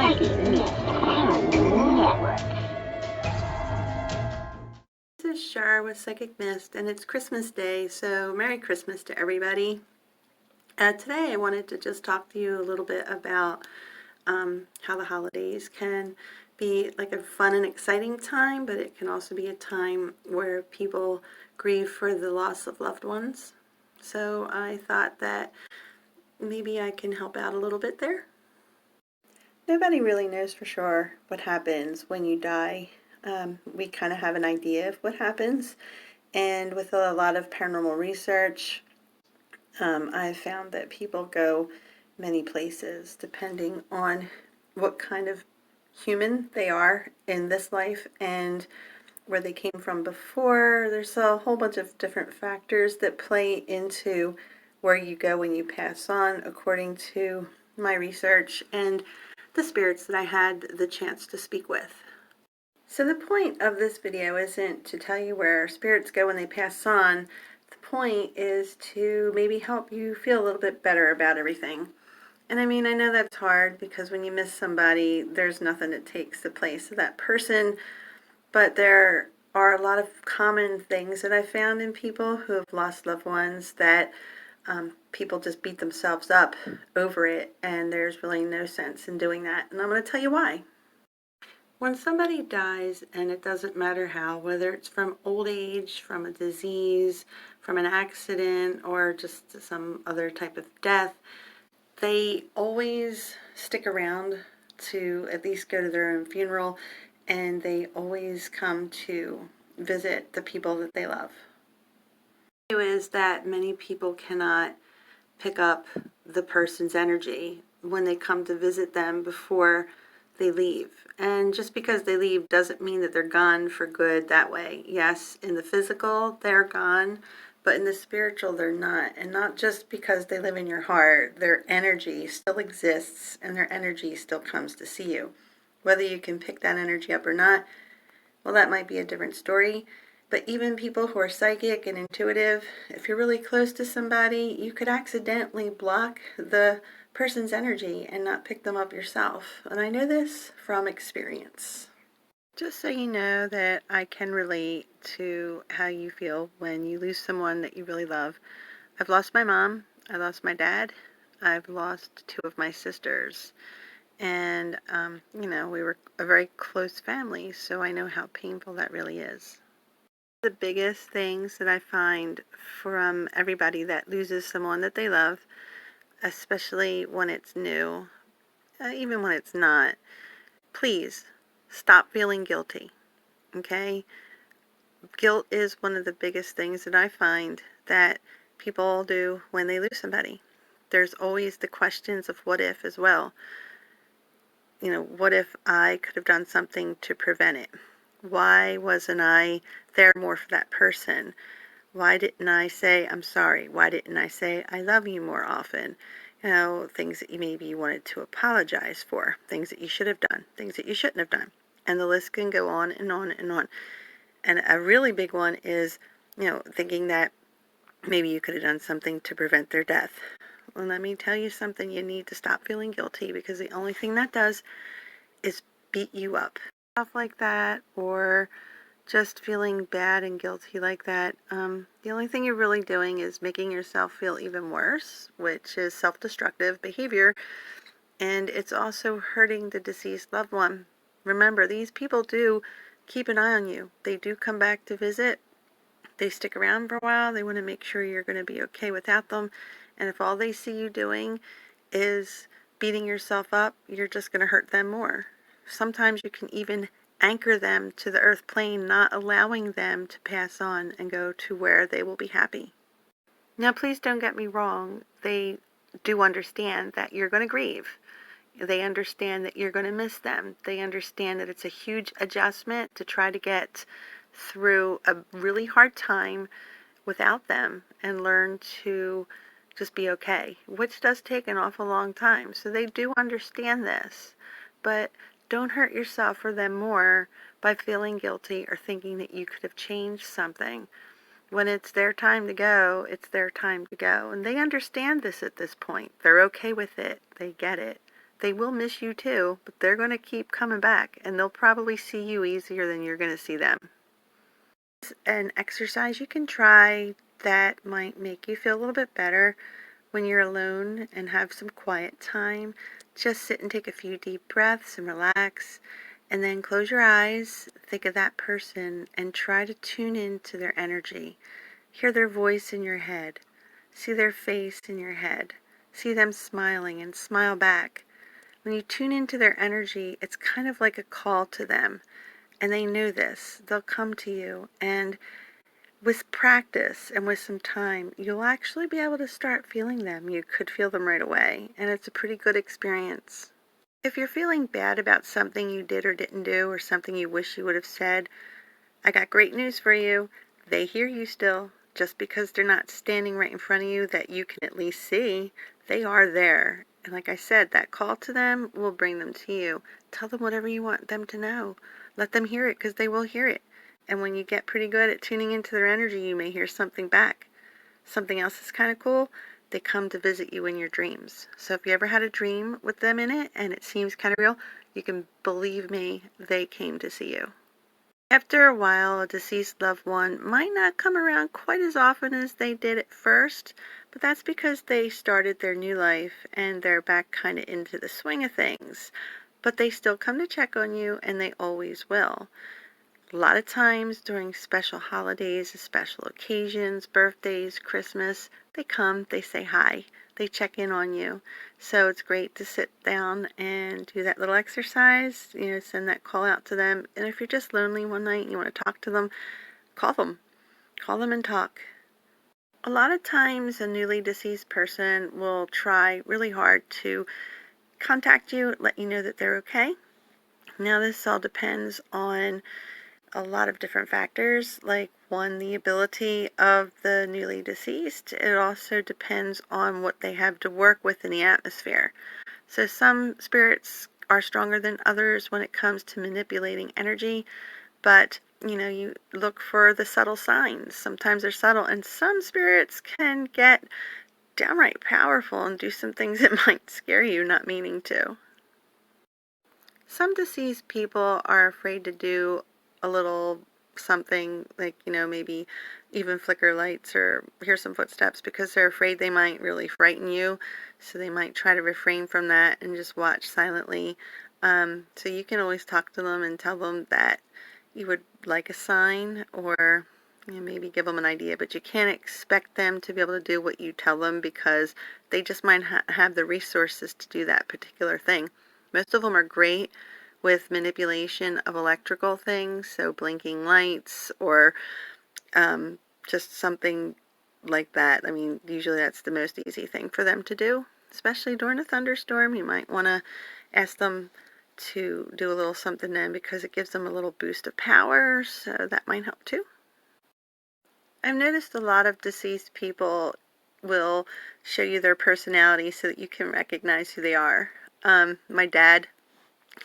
This is Shar with Psychic Mist, and it's Christmas Day, so Merry Christmas to everybody. Today I wanted to just talk to you a little bit about how the holidays can be like a fun and exciting time, but it can also be a time where people grieve for the loss of loved ones. So I thought that maybe I can help out a little bit there. Nobody really knows for sure what happens when you die. We kind of have an idea of what happens, and with a lot of paranormal research, I've found that people go many places depending on what kind of human they are in this life and where they came from before. There's a whole bunch of different factors that play into where you go when you pass on, according to my research and the spirits that I had the chance to speak with. So the point of this video isn't to tell you where spirits go when they pass on. The point is to maybe help you feel a little bit better about everything. And I mean, I know that's hard because when you miss somebody, there's nothing that takes the place of that person. But there are a lot of common things that I found in people who have lost loved ones that people just beat themselves up over it, and there's really no sense in doing that. And I'm going to tell you why. When somebody dies, and it doesn't matter how, whether it's from old age, from a disease, from an accident, or just some other type of death, they always stick around to at least go to their own funeral, and they always come to visit the people that they love. The issue is that many people cannot pick up the person's energy when they come to visit them before they leave. And just because they leave doesn't mean that they're gone for good that way. Yes, in the physical, they're gone, but in the spiritual, they're not. And not just because they live in your heart, their energy still exists and their energy still comes to see you. Whether you can pick that energy up or not, well, that might be a different story. But even people who are psychic and intuitive, if you're really close to somebody, you could accidentally block the person's energy and not pick them up yourself. And I know this from experience. Just so you know that I can relate to how you feel when you lose someone that you really love. I've lost my mom, I lost my dad, I've lost two of my sisters. And, we were a very close family, so I know how painful that really is. The biggest things that I find from everybody that loses someone that they love, especially when it's new, even when it's not, please stop feeling guilty, okay? Guilt is one of the biggest things that I find that people do when they lose somebody. There's always the questions of what if as well. What if I could have done something to prevent it? Why wasn't I there more for that person? Why didn't I say I'm sorry? Why didn't I say I love you more often? Things that you maybe wanted to apologize for, things that you should have done, things that you shouldn't have done. And the list can go on and on and on. And a really big one is, thinking that maybe you could have done something to prevent their death. Well, let me tell you something. You need to stop feeling guilty, because the only thing that does is beat you up. Stuff like that, or just feeling bad and guilty like that, the only thing you're really doing is making yourself feel even worse, which is self-destructive behavior, and it's also hurting the deceased loved one. Remember, these people do keep an eye on you. They do come back to visit. They stick around for a while. They want to make sure you're going to be okay without them, and if all they see you doing is beating yourself up, you're just going to hurt them more. Sometimes you can even anchor them to the earth plane, not allowing them to pass on and go to where they will be happy. Now, please don't get me wrong. They do understand that you're going to grieve. They understand that you're going to miss them. They understand that it's a huge adjustment to try to get through a really hard time without them and learn to just be okay, which does take an awful long time. So they do understand this, but don't hurt yourself or them more by feeling guilty or thinking that you could have changed something. When it's their time to go, it's their time to go. And they understand this at this point. They're okay with it. They get it. They will miss you too, but they're going to keep coming back, and they'll probably see you easier than you're going to see them. An exercise you can try that might make you feel a little bit better when you're alone and have some quiet time. Just sit and take a few deep breaths and relax, and then close your eyes, think of that person, and try to tune into their energy. Hear their voice in your head. See their face in your head. See them smiling and smile back. When you tune into their energy, it's kind of like a call to them. And they know this. They'll come to you. And with practice and with some time, you'll actually be able to start feeling them. You could feel them right away. And it's a pretty good experience. If you're feeling bad about something you did or didn't do, or something you wish you would have said, I got great news for you. They hear you still. Just because they're not standing right in front of you that you can at least see, they are there. And like I said, that call to them will bring them to you. Tell them whatever you want them to know. Let them hear it, because they will hear it. And when you get pretty good at tuning into their energy, you may hear something back. Something else is kind of cool. They come to visit you in your dreams. So if you ever had a dream with them in it and it seems kind of real, you can believe me, they came to see you. After a while, a deceased loved one might not come around quite as often as they did at first, but that's because they started their new life and they're back kind of into the swing of things. But they still come to check on you, and they always will. A lot of times during special holidays, special occasions, birthdays, Christmas, they come, they say hi, they check in on you. So it's great to sit down and do that little exercise, send that call out to them. And if you're just lonely one night and you want to talk to them, call them. Call them and talk. A lot of times a newly deceased person will try really hard to contact you, let you know that they're okay. Now this all depends on a lot of different factors, like one, the ability of the newly deceased. It also depends on what they have to work with in the atmosphere. So some spirits are stronger than others when it comes to manipulating energy, but you look for the subtle signs. Sometimes they're subtle, and some spirits can get downright powerful and do some things that might scare you, not meaning to. Some deceased people are afraid to do a little something like, maybe even flicker lights or hear some footsteps, because they're afraid they might really frighten you. So they might try to refrain from that and just watch silently. So you can always talk to them and tell them that you would like a sign, or maybe give them an idea, but you can't expect them to be able to do what you tell them, because they just might have the resources to do that particular thing. Most of them are great with manipulation of electrical things, so blinking lights or just something like that. I mean, usually that's the most easy thing for them to do, especially during a thunderstorm. You might want to ask them to do a little something then, because it gives them a little boost of power, so that might help too. I've noticed a lot of deceased people will show you their personality so that you can recognize who they are. My dad,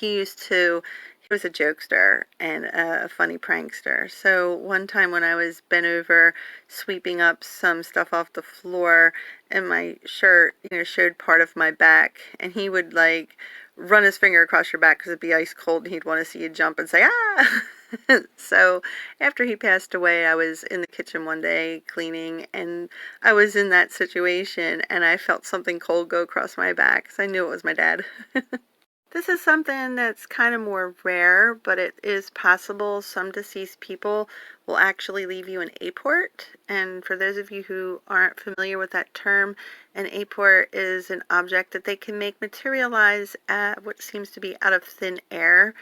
he was a jokester and a funny prankster. So one time when I was bent over sweeping up some stuff off the floor, and my shirt, showed part of my back, and he would like run his finger across your back because it'd be ice cold, and he'd want to see you jump and say, ah! So after he passed away, I was in the kitchen one day cleaning, and I was in that situation, and I felt something cold go across my back, because I knew it was my dad. This is something that's kind of more rare, but it is possible. Some deceased people will actually leave you an apport. And for those of you who aren't familiar with that term, an apport is an object that they can make materialize at what seems to be out of thin air.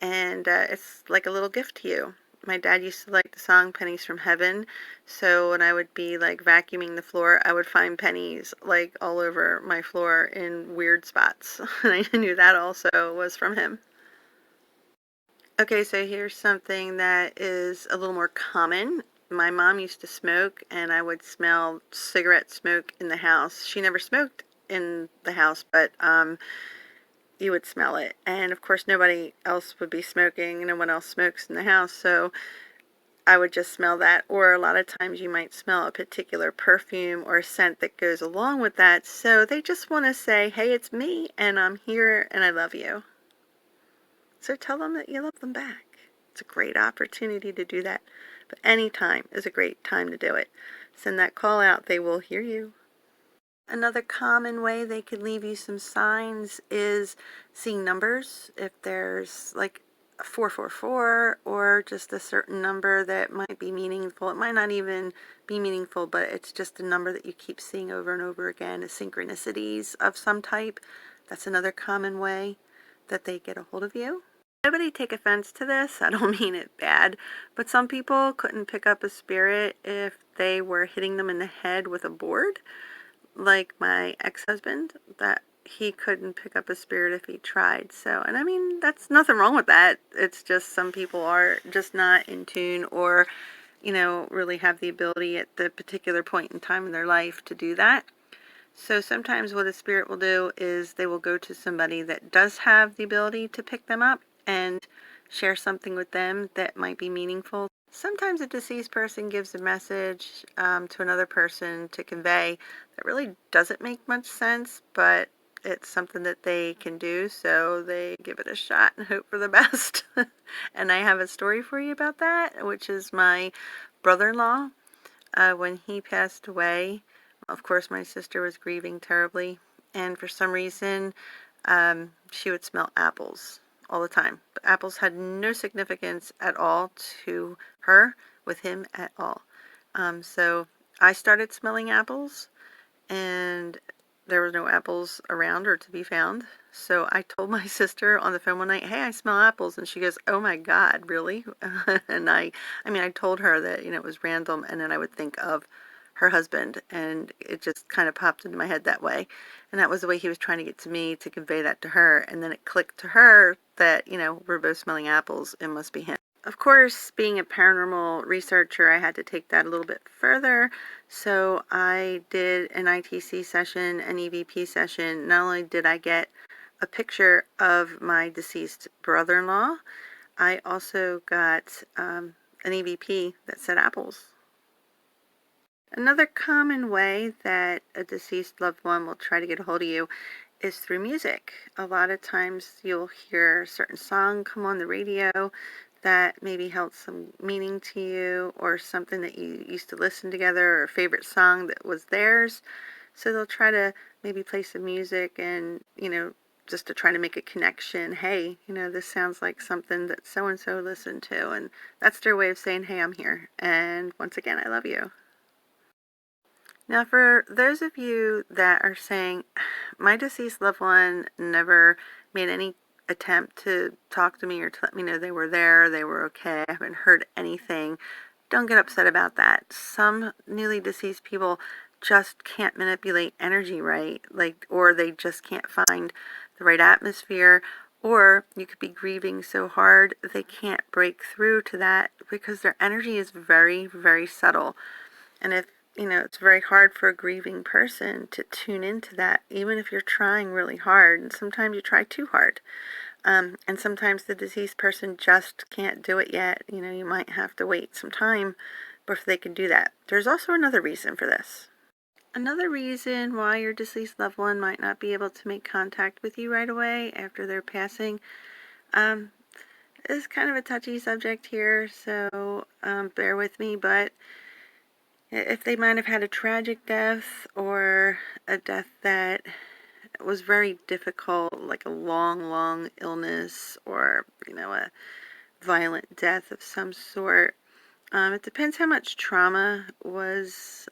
And it's like a little gift to you. My dad used to like the song Pennies from Heaven, so when I would be like vacuuming the floor, I would find pennies like all over my floor in weird spots. And I knew that also was from him. Okay, so here's something that is a little more common. My mom used to smoke, and I would smell cigarette smoke in the house. She never smoked in the house, but you would smell it. And of course nobody else would be smoking, no one else smokes in the house, so I would just smell that. Or a lot of times you might smell a particular perfume or scent that goes along with that. So they just want to say, hey, it's me and I'm here and I love you. So tell them that you love them back. It's a great opportunity to do that. But any time is a great time to do it. Send that call out. They will hear you. Another common way they could leave you some signs is seeing numbers. If there's like a 444 or just a certain number that might be meaningful. It might not even be meaningful, but it's just a number that you keep seeing over and over again. Synchronicities of some type. That's another common way that they get a hold of you. Nobody take offense to this. I don't mean it bad, but some people couldn't pick up a spirit if they were hitting them in the head with a board. Like my ex-husband, that he couldn't pick up a spirit if he tried. So, and I mean, that's nothing wrong with that. It's just some people are just not in tune or, really have the ability at the particular point in time in their life to do that. So sometimes what a spirit will do is they will go to somebody that does have the ability to pick them up and share something with them that might be meaningful. Sometimes a deceased person gives a message to another person to convey that really doesn't make much sense, but it's something that they can do, so they give it a shot and hope for the best. And I have a story for you about that, which is my brother-in-law. When he passed away, of course, my sister was grieving terribly, and for some reason, she would smell apples all the time. But apples had no significance at all to her, with him at all. So I started smelling apples, and there were no apples around or to be found. So I told my sister on the phone one night, hey, I smell apples. And she goes, oh my God, really? And I told her that, it was random. And then I would think of her husband. And it just kind of popped into my head that way. And that was the way he was trying to get to me to convey that to her. And then it clicked to her that, we're both smelling apples. It must be him. Of course, being a paranormal researcher, I had to take that a little bit further. So I did an ITC session, an EVP session. Not only did I get a picture of my deceased brother-in-law, I also got an EVP that said apples. Another common way that a deceased loved one will try to get a hold of you is through music. A lot of times you'll hear a certain song come on the radio that maybe held some meaning to you, or something that you used to listen together, or a favorite song that was theirs. So they'll try to maybe play some music and, just to try to make a connection. Hey, this sounds like something that so-and-so listened to. And that's their way of saying, hey, I'm here. And once again, I love you. Now, for those of you that are saying, my deceased loved one never made any attempt to talk to me or to let me know they were there, they were okay, I haven't heard anything, don't get upset about that. Some newly deceased people just can't manipulate energy right, or they just can't find the right atmosphere, or you could be grieving so hard they can't break through to that because their energy is very, very subtle. And if it's very hard for a grieving person to tune into that, even if you're trying really hard. And sometimes you try too hard. And sometimes the deceased person just can't do it yet. You might have to wait some time before they can do that. There's also another reason for this. Another reason why your deceased loved one might not be able to make contact with you right away after their passing is kind of a touchy subject here, so bear with me, but if they might have had a tragic death or a death that was very difficult, like a long, long illness, or, a violent death of some sort, it depends how much trauma was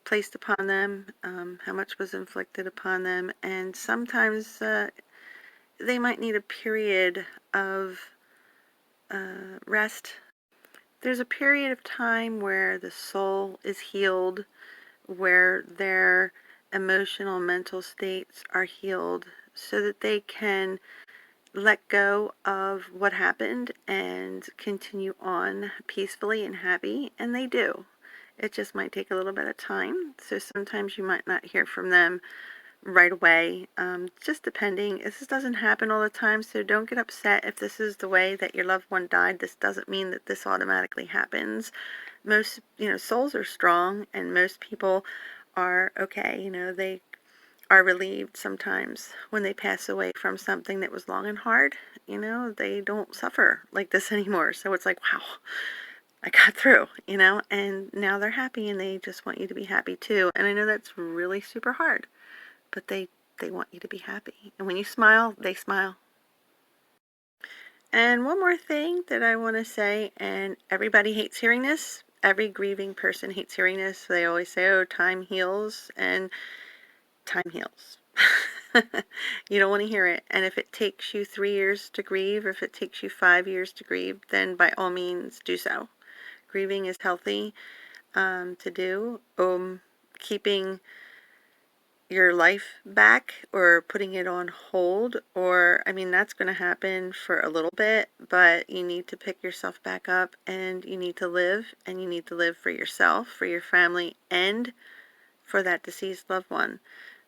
placed upon them, how much was inflicted upon them, and sometimes they might need a period of rest. There's a period of time where the soul is healed, where their emotional, mental states are healed, so that they can let go of what happened and continue on peacefully and happy, and they do. It just might take a little bit of time, so sometimes you might not hear from them right away, just depending. This doesn't happen all the time, so don't get upset if this is the way that your loved one died. This doesn't mean that this automatically happens. Most, souls are strong, and most people are okay. They are relieved sometimes when they pass away from something that was long and hard. They don't suffer like this anymore. So it's like, wow, I got through, and now they're happy and they just want you to be happy too. And I know that's really super hard, but they want you to be happy. And when you smile, they smile. And one more thing that I want to say, and everybody hates hearing this. Every grieving person hates hearing this. They always say, oh, time heals, and time heals. You don't want to hear it. And if it takes you 3 years to grieve, or if it takes you 5 years to grieve, then by all means do so. Grieving is healthy to do. Keeping your life back or putting it on hold, or I mean, that's going to happen for a little bit, but you need to pick yourself back up and you need to live, and you need to live for yourself, for your family, and for that deceased loved one.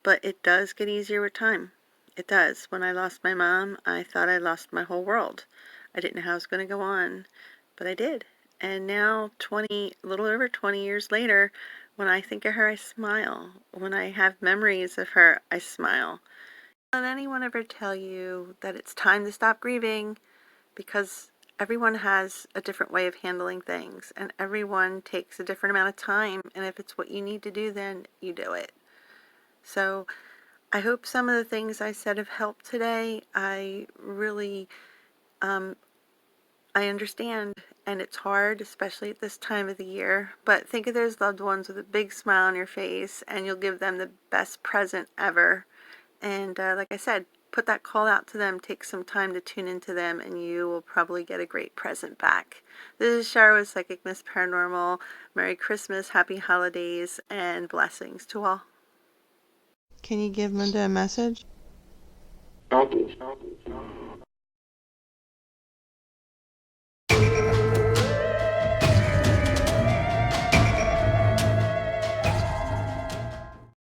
But it does get easier with time. It does. When I lost my mom, I thought I lost my whole world. I didn't know how it was going to go on, but I did. And now, a little over 20 years later, when I think of her, I smile. When I have memories of her, I smile. Don't let anyone ever tell you that it's time to stop grieving, because everyone has a different way of handling things, and everyone takes a different amount of time, and if it's what you need to do, then you do it. So I hope some of the things I said have helped today. I really, I understand, and it's hard, especially at this time of the year, but think of those loved ones with a big smile on your face, and you'll give them the best present ever. And like I said, put that call out to them, take some time to tune into them, and you will probably get a great present back. This is Shara with Psychic Miss Paranormal. Merry Christmas, Happy Holidays, and blessings to all. Can you give Linda a message?